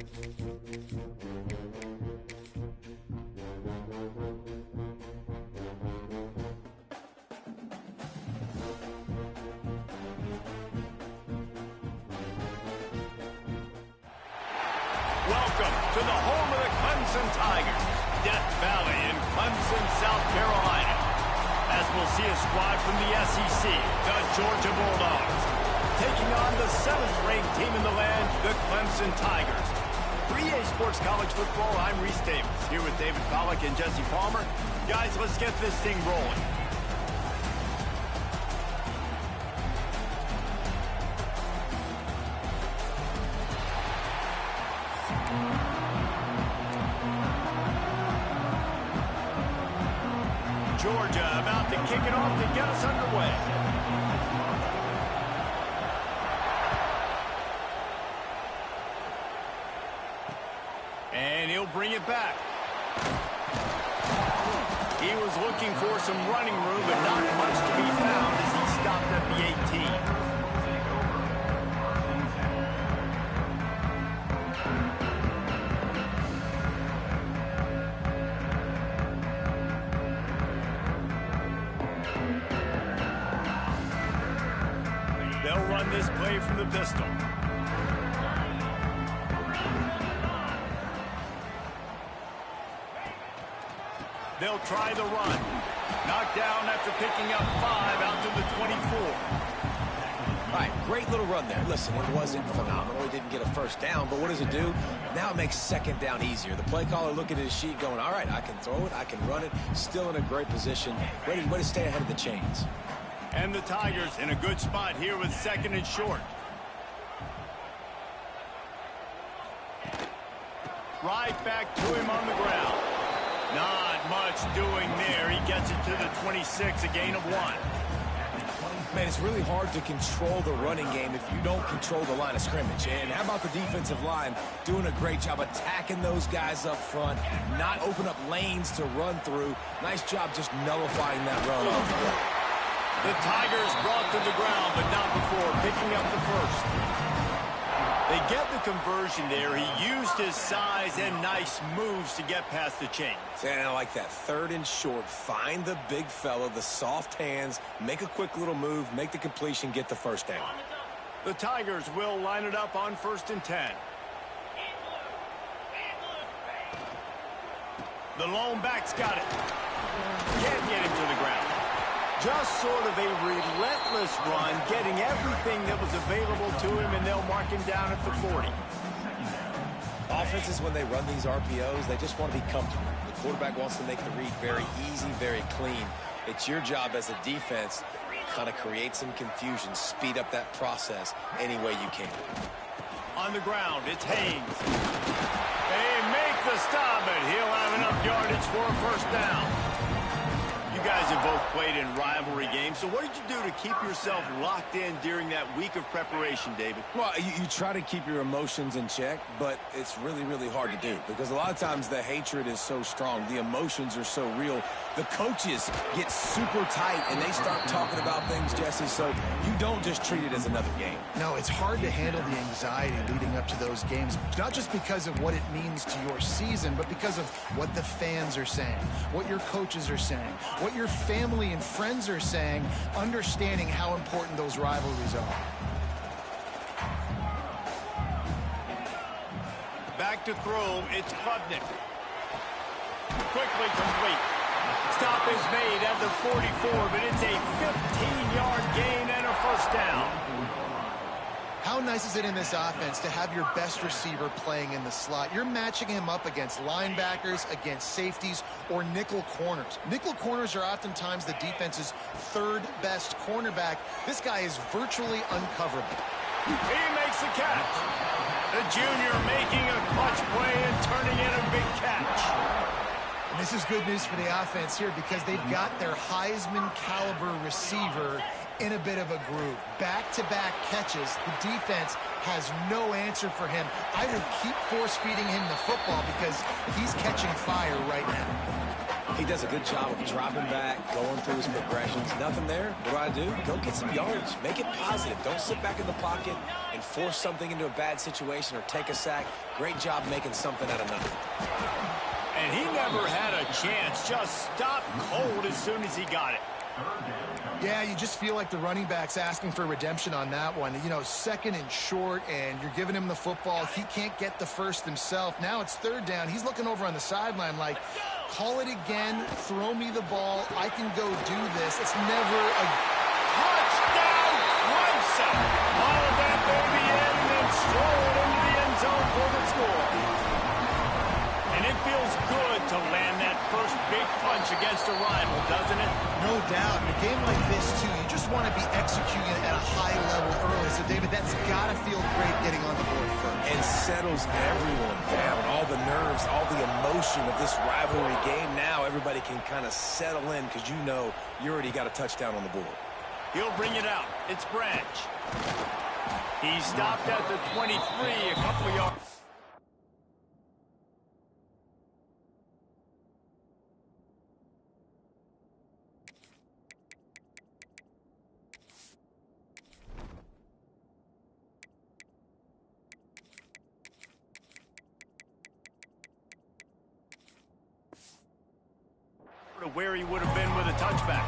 Welcome to the home of the Clemson Tigers, Death Valley in Clemson, South Carolina. As we'll see a squad from the SEC, the Georgia Bulldogs, taking on the 7th-ranked team in the land, the Clemson Tigers. For EA Sports College Football, I'm Reese Davis, here with David Pollack and Jesse Palmer. Guys, let's get this thing rolling. Georgia about to kick it off to get us underway. And he'll bring it back. He was looking for some running room, but not much to be found as he stopped at the 18. They'll run this play from the pistol. They'll try the run. Knocked down after picking up 5 out to the 24. All right, great little run there. Listen, it wasn't phenomenal. He didn't get a first down, but what does it do? Now it makes second down easier. The play caller looking at his sheet going, all right, I can throw it, I can run it. Still in a great position. Ready to stay ahead of the chains. And the Tigers in a good spot here with 2nd and short. Right back to him on the ground. Not much doing there. He gets it to the 26, a gain of 1. Man, it's really hard to control the running game if you don't control the line of scrimmage. And how about the defensive line doing a great job attacking those guys up front, not open up lanes to run through. Nice job just nullifying that run off the play. The Tigers brought to the ground, but not before picking up the first. They get the conversion there. He used his size and nice moves to get past the chains. And I like that. 3rd and short. Find the big fella, the soft hands, make a quick little move, make the completion, get the first down. The Tigers will line it up on 1st and 10. The lone back's got it. Can't get him to the ground. Just sort of a relentless run, getting everything that was available to him, and they'll mark him down at the 40. Offenses, when they run these RPOs, they just want to be comfortable. The quarterback wants to make the read very easy, very clean. It's your job as a defense to kind of create some confusion, speed up that process any way you can. On the ground, it's Haynes. They make the stop, and he'll have enough yardage for a first down. You guys have both played in rivalry games, so what did you do to keep yourself locked in during that week of preparation, David? Well, you try to keep your emotions in check, but it's really, really hard to do because a lot of times the hatred is so strong. The emotions are so real. The coaches get super tight, and they start talking about things, Jesse, so you don't just treat it as another game. No, it's hard to handle the anxiety leading up to those games, not just because of what it means to your season, but because of what the fans are saying, what your coaches are saying, what your family and friends are saying, understanding how important those rivalries are. Back to throw, it's Klubnik. Quickly complete. Stop is made at the 44, but it's a 15-yard gain and a first down. How nice is it in this offense to have your best receiver playing in the slot? You're matching him up against linebackers, against safeties, or nickel corners. Nickel corners are oftentimes the defense's 3rd best cornerback. This guy is virtually uncoverable. He makes the catch. The junior making a clutch play and turning in a big catch. And this is good news for the offense here because they've got their Heisman caliber receiver in a bit of a groove. Back-to-back catches. The defense has no answer for him. I would keep force-feeding him the football because he's catching fire right now. He does a good job of dropping back, going through his progressions. Nothing there. What do? Go get some yards. Make it positive. Don't sit back in the pocket and force something into a bad situation or take a sack. Great job making something out of nothing. And he never had a chance. Just stopped cold as soon as he got it. Yeah, you just feel like the running back's asking for redemption on that one. You know, second and short, and you're giving him the football. He can't get the first himself. Now it's third down. He's looking over on the sideline like, call it again, throw me the ball, I can go do this. It's never a touchdown, Clemson. All of that baby in and then stroll it into the end zone for the score. And it feels good to land that first big punch against a rival, doesn't it? No doubt. In a game like this, too, you just want to be executing at a high level early. So, David, that's got to feel great getting on the board first. And settles everyone down. All the nerves, all the emotion of this rivalry game. Now everybody can kind of settle in because you know you already got a touchdown on the board. He'll bring it out. It's Branch. He stopped at the 23, a couple of yards. To where he would have been with a touchback.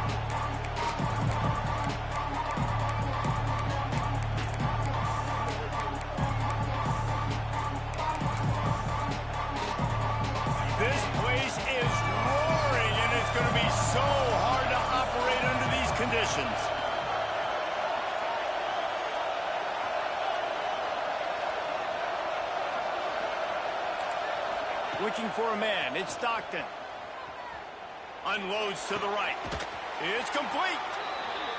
This place is roaring, and it's going to be so hard to operate under these conditions. Looking for a man. It's Stockton. Unloads to the right. It's complete.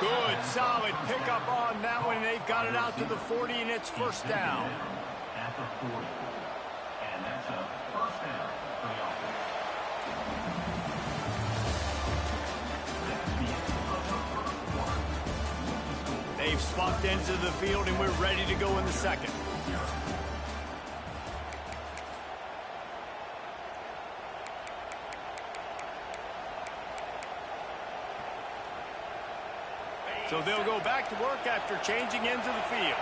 Good, solid pickup on that one. They've got it out to the 40, and it's first down. At the 40. And that's a first down for the offense. They've swapped ends of the field, and we're ready to go in the second. So they'll go back to work after changing ends of the field.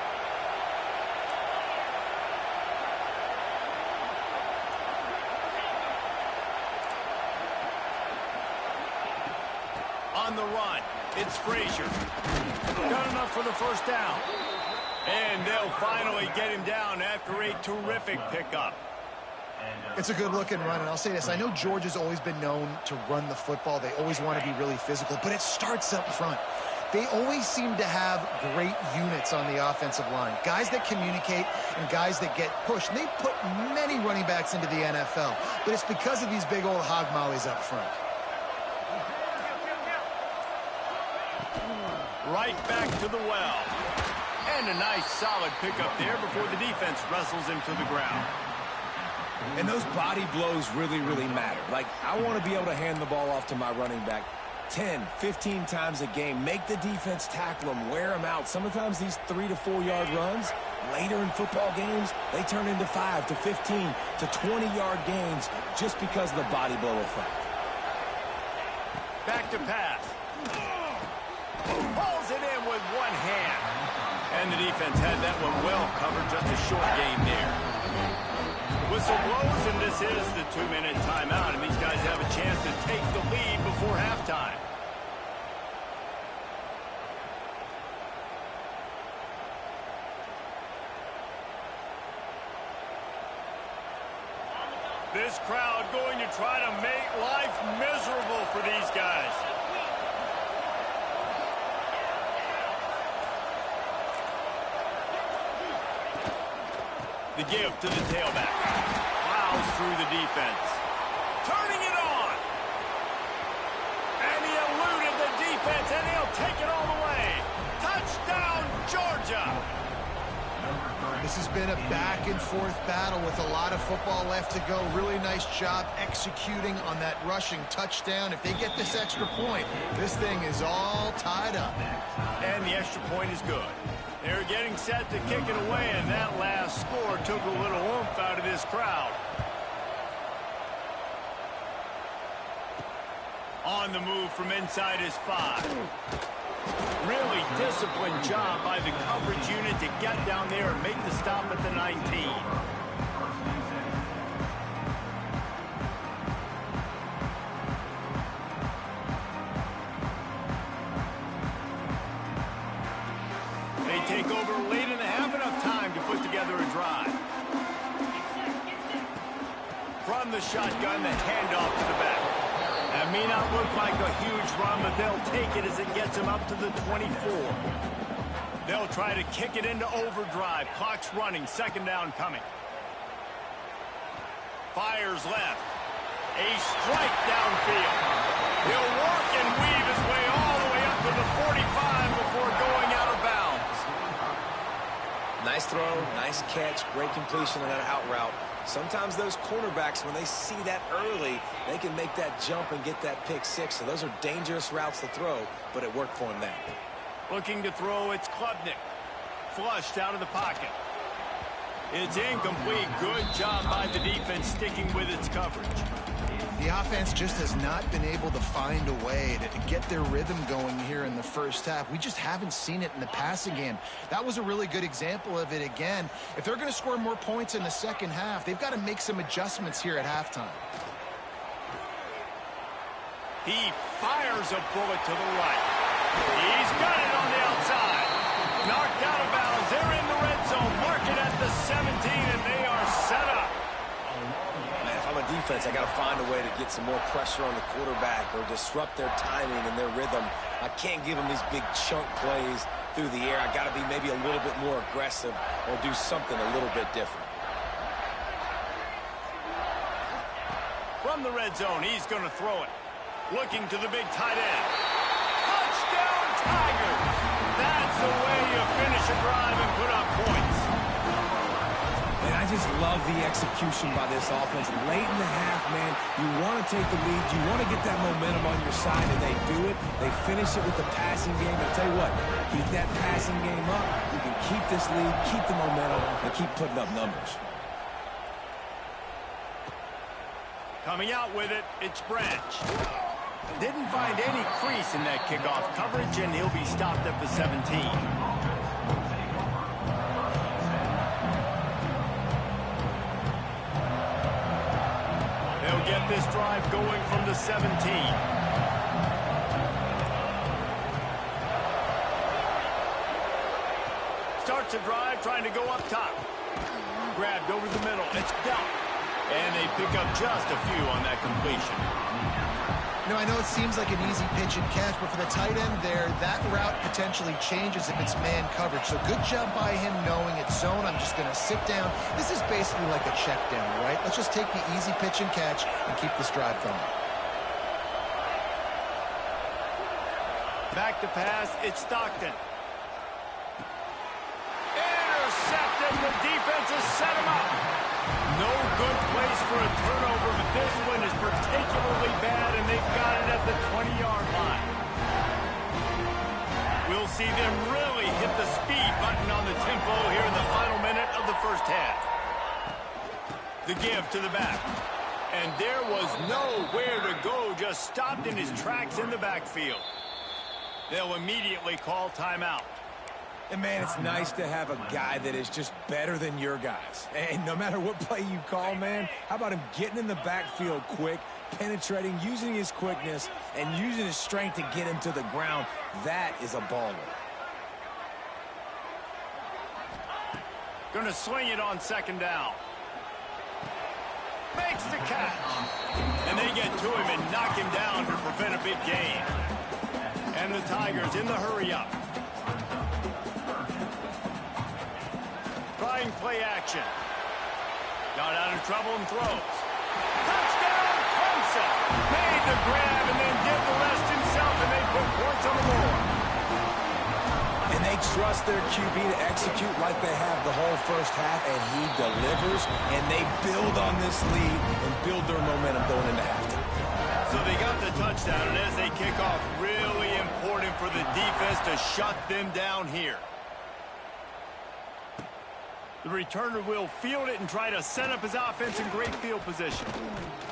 On the run, it's Frazier. Got enough for the first down. And they'll finally get him down after a terrific pickup. It's a good-looking run, and I'll say this. I know Georgia's always been known to run the football. They always want to be really physical, but it starts up front. They always seem to have great units on the offensive line. Guys that communicate and guys that get pushed. And they put many running backs into the NFL, but it's because of these big old hog mollies up front. Right back to the well. And a nice solid pickup there before the defense wrestles him to the ground. And those body blows really, really matter. Like, I want to be able to hand the ball off to my running back 10, 15 times a game. Make the defense tackle them, wear them out. Sometimes these 3 to 4 yard runs, later in football games, they turn into 5 to 15 to 20 yard gains just because of the body blow effect. Back to pass. Pulls it in with one hand. And the defense had that one well covered, just a short gain there. Whistle blows, and this is the 2-minute timeout, and these guys have a chance to take the lead before halftime. This crowd going to try to make life miserable for these guys. The give to the tailback. Plows through the defense. Turning it on. And he eluded the defense, and he'll take it all the way. Touchdown, Georgia. This has been a back-and-forth battle with a lot of football left to go. Really nice job executing on that rushing touchdown. If they get this extra point, this thing is all tied up. And the extra point is good. They're getting set to kick it away, and that last score took a little oomph out of this crowd. On the move from inside his 5. Really disciplined job by the coverage unit to get down there and make the stop at the 19. They take over late in the half, enough time to put together a drive. From the shotgun, the handoff to the back. That may not look like a huge run, but they'll take it as it gets them up to the 24. They'll try to kick it into overdrive. Clock's running, second down coming. Fires left. A strike downfield. He'll walk and weave his way all the way up to the 45 before going out of bounds. Nice throw, nice catch, great completion on that out route. Sometimes those cornerbacks, when they see that early, they can make that jump and get that pick 6. So those are dangerous routes to throw, but it worked for him there. Looking to throw, it's Klubnik. Flushed out of the pocket. It's incomplete. Good job by the defense sticking with its coverage. The offense just has not been able to find a way to get their rhythm going here in the first half. We just haven't seen it in the passing game. That was a really good example of it again. If they're going to score more points in the second half, they've got to make some adjustments here at halftime. He fires a bullet to the right. He's got it on the outside. Knocked out of bounds. They're in the red zone. Mark it at the 17, and they are set up. Man, if I'm a defense, I got to find a way to get some more pressure on the quarterback or disrupt their timing and their rhythm. I can't give them these big chunk plays through the air. I got to be maybe a little bit more aggressive or do something a little bit different. From the red zone, he's going to throw it. Looking to the big tight end. Touchdown, Tigers! That's the way you finish a drive and put up points. And I just love the execution by this offense. Late in the half, man, you want to take the lead. You want to get that momentum on your side, and they do it. They finish it with the passing game. I'll tell you what, keep that passing game up. You can keep this lead, keep the momentum, and keep putting up numbers. Coming out with it, it's Branch. Didn't find any crease in that kickoff coverage, and he'll be stopped at the 17. They'll get this drive going from the 17. Starts a drive trying to go up top. Grabbed over the middle. It's Delp. And they pick up just a few on that completion. You know, I know it seems like an easy pitch and catch, but for the tight end there, that route potentially changes if it's man coverage. So good job by him knowing it's zone. I'm just going to sit down. This is basically like a check down, right? Let's just take the easy pitch and catch and keep this drive going. Back to pass, it's Stockton. Intercepted, the defense has set him up. No good place for a turnover, but this one is particularly bad, and they've got it at the 20-yard line. We'll see them really hit the speed button on the tempo here in the final minute of the first half. The give to the back. And there was nowhere to go, just stopped in his tracks in the backfield. They'll immediately call timeout. And, man, it's nice to have a guy that is just better than your guys. And no matter what play you call, man, how about him getting in the backfield quick, penetrating, using his quickness, and using his strength to get him to the ground? That is a baller. Going to swing it on second down. Makes the catch. And they get to him and knock him down to prevent a big gain. And the Tigers in the hurry-up. Trying play action. Got out of trouble and throws. Touchdown, Clemson. Made the grab and then did the rest himself, and they put points on the board. And they trust their QB to execute like they have the whole first half, and he delivers, and they build on this lead and build their momentum going into halftime. So they got the touchdown, and as they kick off, really important for the defense to shut them down here. The returner will field it and try to set up his offense in great field position.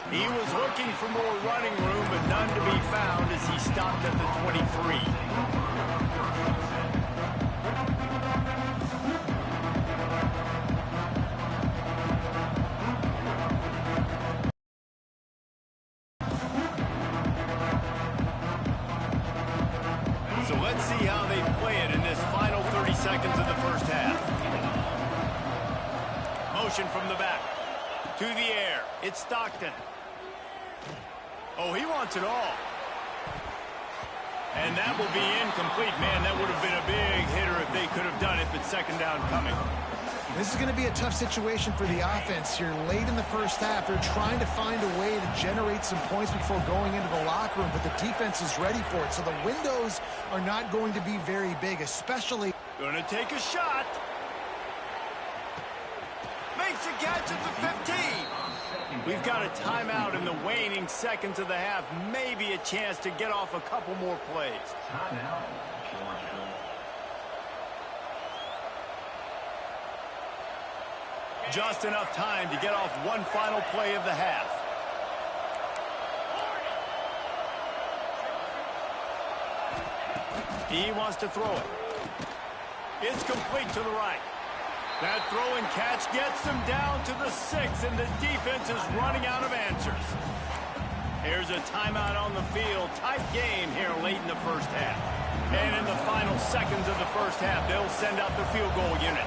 He was looking for more running room, but none to be found. stopped at the 23. So let's see how they play it in this final 30 seconds of the first half. Motion from the back. To the air. It's Stockton. Oh, he wants it all. And that will be incomplete. Man, that would have been a big hitter if they could have done it, but second down coming. This is going to be a tough situation for the offense here. Late in the first half, they're trying to find a way to generate some points before going into the locker room, but the defense is ready for it. So the windows are not going to be very big, especially... Going to take a shot. Makes a catch at the 15. We've got a timeout in the waning seconds of the half. Maybe a chance to get off a couple more plays. Timeout, Georgia. Just enough time to get off one final play of the half. He wants to throw it. It's complete to the right. That throw and catch gets them down to the 6, and the defense is running out of answers. Here's a timeout on the field. Tight game here late in the first half. And in the final seconds of the first half, they'll send out the field goal unit.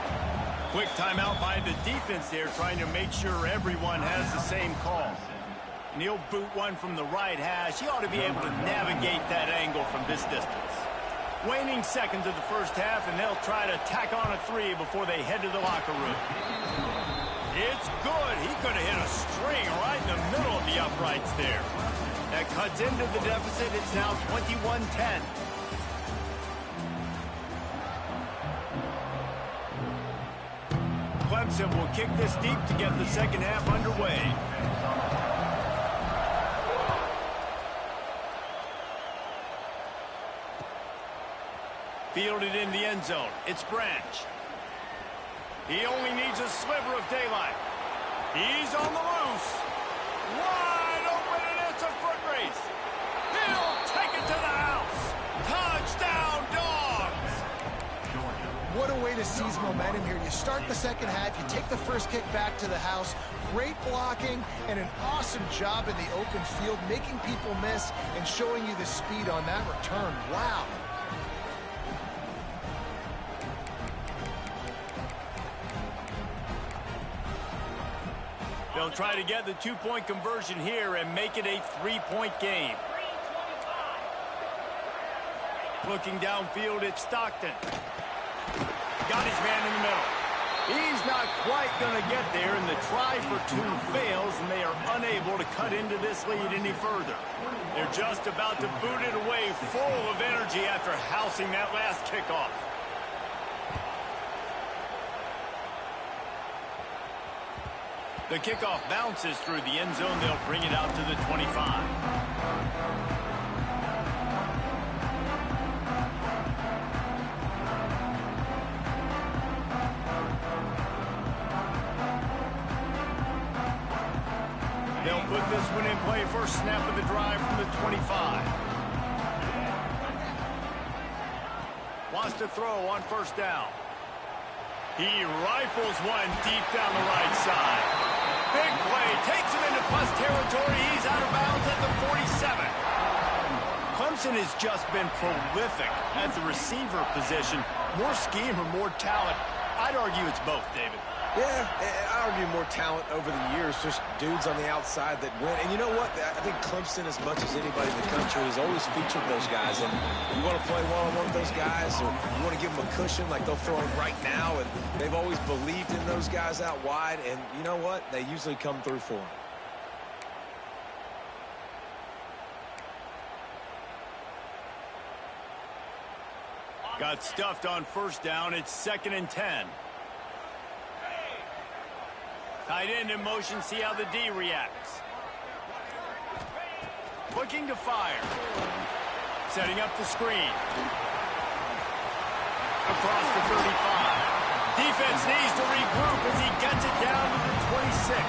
Quick timeout by the defense there, trying to make sure everyone has the same call. And he'll boot one from the right hash. He ought to be able to navigate that angle from this distance. Waning seconds of the first half, and they'll try to tack on a 3 before they head to the locker room. It's good. He could have hit a string right in the middle of the uprights there. That cuts into the deficit. It's now 21-10. Clemson will kick this deep to get the second half underway. Fielded in the end zone. It's Branch. He only needs a sliver of daylight. He's on the loose. Wide open, and it's a foot race. He'll take it to the house. Touchdown, Dogs! What a way to seize momentum here. You start the second half, you take the first kick back to the house. Great blocking and an awesome job in the open field, making people miss and showing you the speed on that return. Wow. They'll try to get the two-point conversion here and make it a three-point game. Looking downfield, it's Stockton. Got his man in the middle. He's not quite going to get there, and the try for 2 fails, and they are unable to cut into this lead any further. They're just about to boot it away, full of energy after housing that last kickoff. The kickoff bounces through the end zone. They'll bring it out to the 25. They'll put this one in play. First snap of the drive from the 25. Wants to throw on first down. He rifles one deep down the right side. Big play, takes him into plus territory. He's out of bounds at the 47. Clemson has just been prolific at the receiver position. More scheme or more talent? I'd argue it's both, David. Yeah, I argue more talent over the years, just dudes on the outside that win. And you know what? I think Clemson, as much as anybody in the country, has always featured those guys. And you want to play one-on-one with those guys, or you want to give them a cushion like they'll throw it right now. And they've always believed in those guys out wide. And you know what? They usually come through for them. Got stuffed on first down. It's 2nd and 10. Tight end in motion, see how the D reacts. Looking to fire. Setting up the screen. Across the 35. Defense needs to regroup as he gets it down to the 26.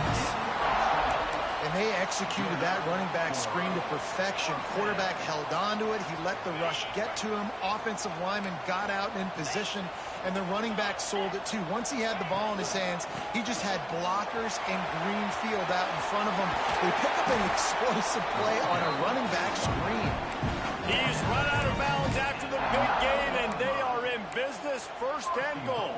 And they executed that running back screen to perfection. Quarterback held on to it. He let the rush get to him. Offensive lineman got out and in position, and the running back sold it too. Once he had the ball in his hands, he just had blockers and green field out in front of him. They pick up an explosive play on a running back screen. He's run out of bounds after the big gain, and they are in business. First and goal.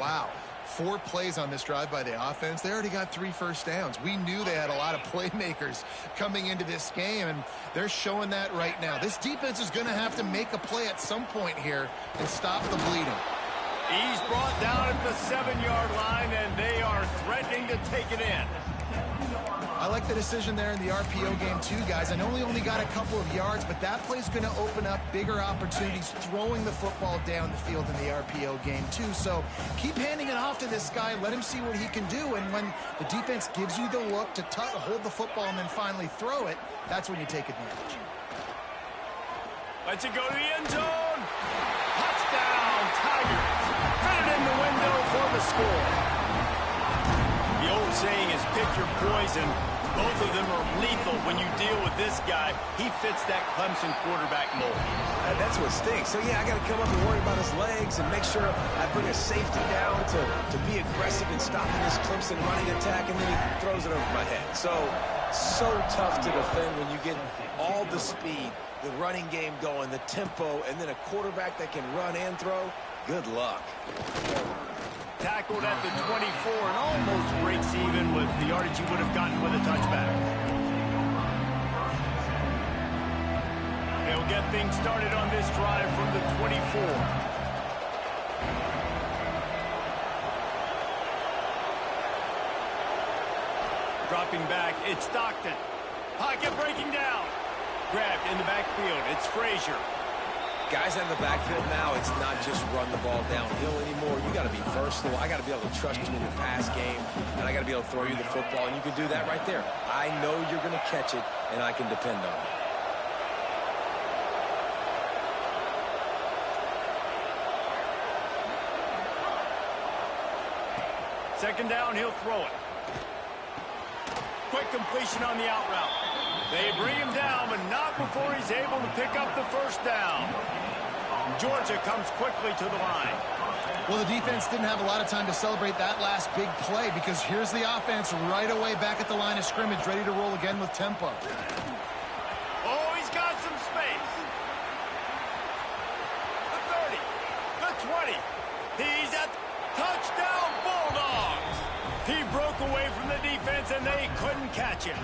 Wow. 4 plays on this drive by the offense. They already got 3 first downs. We knew they had a lot of playmakers coming into this game, and they're showing that right now. This defense is going to have to make a play at some point here and stop the bleeding. He's brought down at the 7-yard line, and they are threatening to take it in. I like the decision there in the RPO game too, guys. I know he only got a couple of yards, but that play's going to open up bigger opportunities throwing the football down the field in the RPO game too. So keep handing it off to this guy. Let him see what he can do. And when the defense gives you the look to hold the football and then finally throw it, that's when you take advantage. Lets it go to the end zone. Touchdown, Tigers. Fit it in the window for the score. The old saying is pick your poison. Both of them are lethal when you deal with this guy. He fits that Clemson quarterback mold. That's what stinks. So, yeah, I got to come up and worry about his legs and make sure I bring a safety down to be aggressive in stopping this Clemson running attack, and then he throws it over my head. So tough to defend when you get all the speed, the running game going, the tempo, and then a quarterback that can run and throw. Good luck. Tackled at the 24 and almost breaks even with the yardage he would have gotten with a touchback. They'll get things started on this drive from the 24. Dropping back, it's Stockton. Pocket breaking down. Grabbed in the backfield, it's Frazier. Guys in the backfield now, it's not just run the ball downhill anymore. You got to be versatile. I got to be able to trust you in the pass game, and I got to be able to throw you the football, and you can do that right there. I know you're going to catch it, and I can depend on it. Second down, he'll throw it. Quick completion on the out route. They bring him down, but not before he's able to pick up the first down. Georgia comes quickly to the line. Well, the defense didn't have a lot of time to celebrate that last big play because here's the offense right away back at the line of scrimmage, ready to roll again with tempo. Oh, he's got some space. The 30, the 20. He's at touchdown Bulldogs. He broke away from the defense, and they couldn't catch him.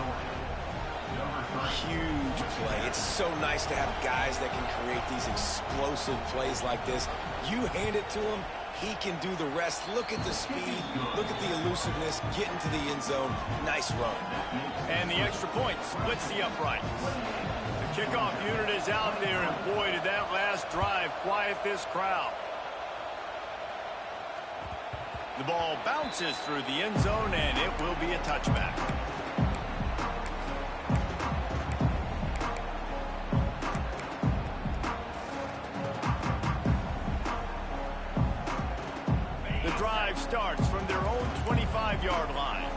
Huge play. It's so nice to have guys that can create these explosive plays like this. You hand it to him, he can do the rest. Look at the speed. Look at the elusiveness. Get into the end zone. Nice run. And the extra point splits the uprights. The kickoff unit is out there, and boy, did that last drive quiet this crowd. The ball bounces through the end zone, and it will be a touchback. The drive starts from their own 25-yard line.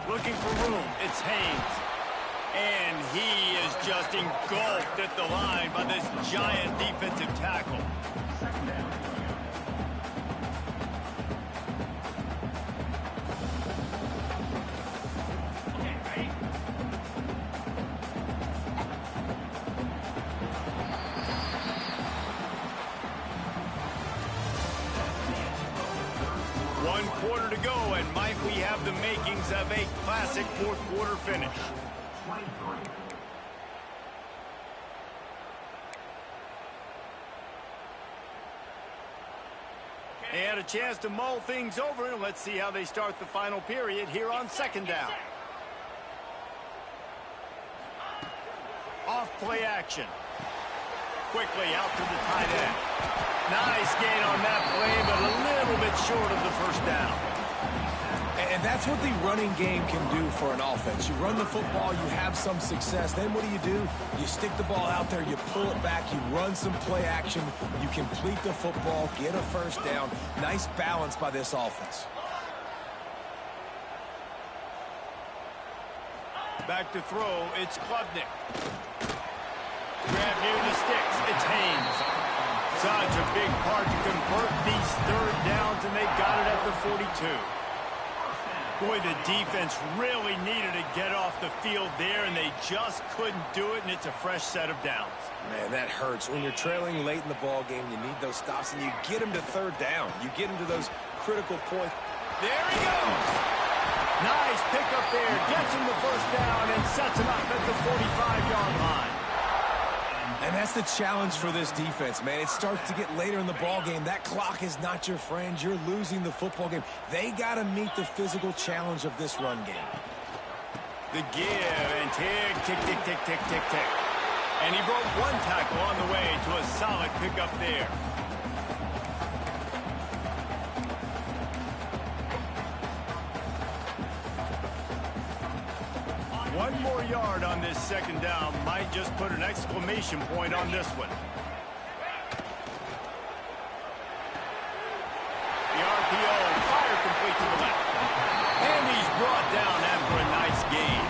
Looking for room, it's Haynes. And he is just engulfed at the line by this giant defensive tackle. One quarter to go, and might we have the makings of a classic fourth-quarter finish. And a chance to mull things over. Let's see how they start the final period here on second down. Off play action. Quickly out to the tight end. Nice gain on that play, but a little bit short of the first down. And that's what the running game can do for an offense. You run the football, you have some success. Then what do? You stick the ball out there, you pull it back, you run some play action, you complete the football, get a first down. Nice balance by this offense. Back to throw, it's Klubnik. Grab near the sticks, it's Haynes. Such a big part to convert these third downs, and they got it at the 42. Boy, the defense really needed to get off the field there, and they just couldn't do it, and it's a fresh set of downs. Man, that hurts. When you're trailing late in the ball game, you need those stops, and you get them to third down. You get them to those critical points. There he goes. Nice pickup there. Gets him the first down and sets him up at the 45-yard line. And that's the challenge for this defense, man. It starts to get later in the ball game. That clock is not your friend. You're losing the football game. They got to meet the physical challenge of this run game. The give and tick, tick, tick, tick, tick, tick, tick. And he broke one tackle on the way to a solid pickup there. One more yard on this second down might just put an exclamation point on this one. The RPO, fire complete to the left. And he's brought down after a nice gain.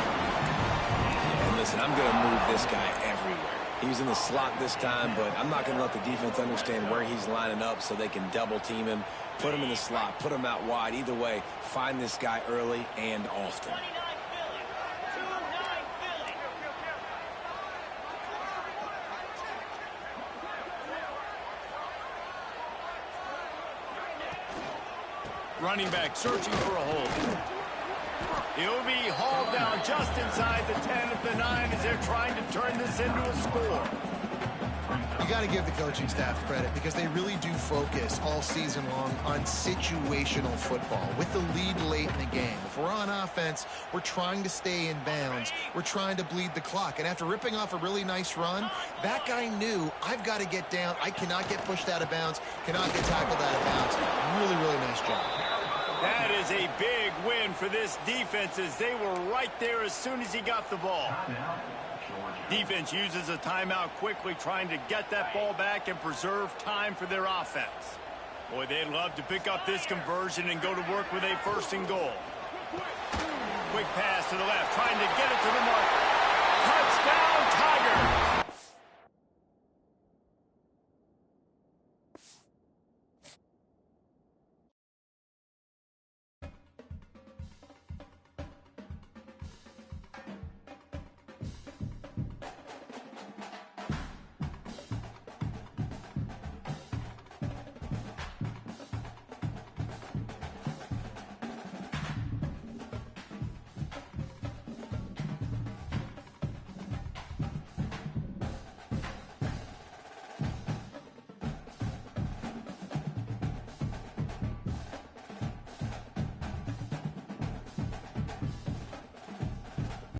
Yeah, and listen, I'm going to move this guy everywhere. He's in the slot this time, but I'm not going to let the defense understand where he's lining up so they can double team him, put him in the slot, put him out wide. Either way, find this guy early and often. Running back searching for a hole. He'll be hauled down just inside the 10 at the 9 as they're trying to turn this into a score. You got to give the coaching staff credit because they really do focus all season long on situational football. With the lead late in the game, if we're on offense, we're trying to stay in bounds. We're trying to bleed the clock. And after ripping off a really nice run, that guy knew, I've got to get down. I cannot get pushed out of bounds, cannot get tackled out of bounds. Really, really nice job. That is a big win for this defense as they were right there as soon as he got the ball. Defense uses a timeout quickly, trying to get that ball back and preserve time for their offense. Boy, they'd love to pick up this conversion and go to work with a 1st and goal. Quick pass to the left, trying to get it to the mark.